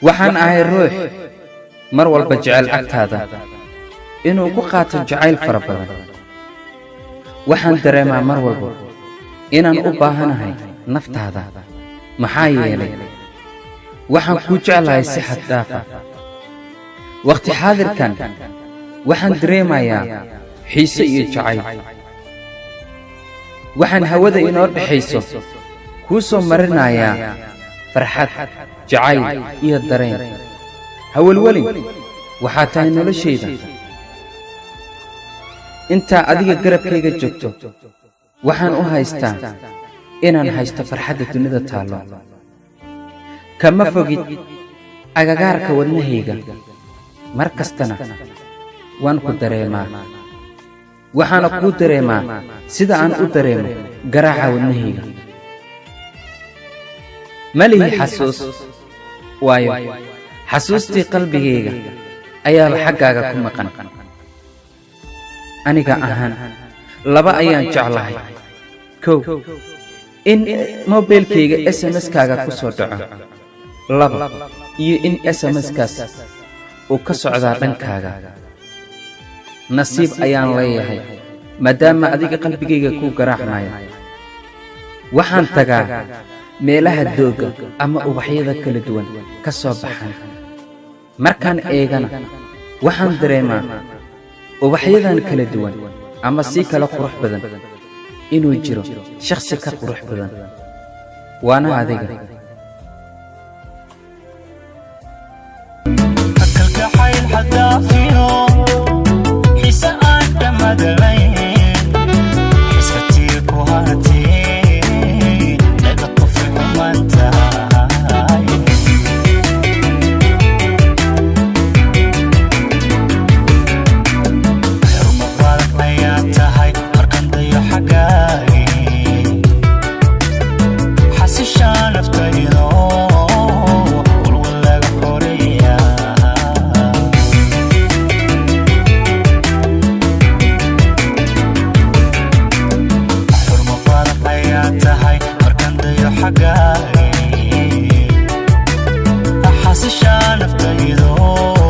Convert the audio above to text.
waxaan ahay ruux mar walba jecel agtaada inuu ku qaato jacayl fara badan. waxaan dareemaa mar walba inaan u baahanahay naftaada, maxaa yeelay waxaan kuu jeclahay si xad dhaaf ah. waqti xaadirkan waxaan dareemayaa xiise iyo jacayl. waxaan hawada inoo dhaxayso kuu soo marinayaa farxad, jacayl iyo dareen. hawalwelin waxaa tahay noloshayda. intaa adiga garabkayga joogto waxaan u haystaa inaan haysto farxadda dunida taallo. kama fogid agagaarka wadnahayga, mar kastana waan ku dareemaa. waxaana kuu dareemaa sida aan u dareemo garaaca wadnahayga. ma lihi xasuus, waayo xasuustii qalbigayga ayaa xaggaaga ku maqan. aniga ahaan laba ayaan jeclahay: kow, in mobilkayga SMS-kaaga ku soo dhaco; laba, iyo in SMS-kaas uu ka socdaa dhankaaga. nasiib ayaan leeyahay maadaama adiga qalbigayga kuu garaacmayo. waxaan tagaa meelaha doogga ama ubaxyada kala duwan ka soo baxaan. markaan eegana waxaan dareemaa ubaxyadan kala duwan ama si kala qurux badan inuu jiro shakhsi ka qurux badan, waana adiga. حاسس نفتيدو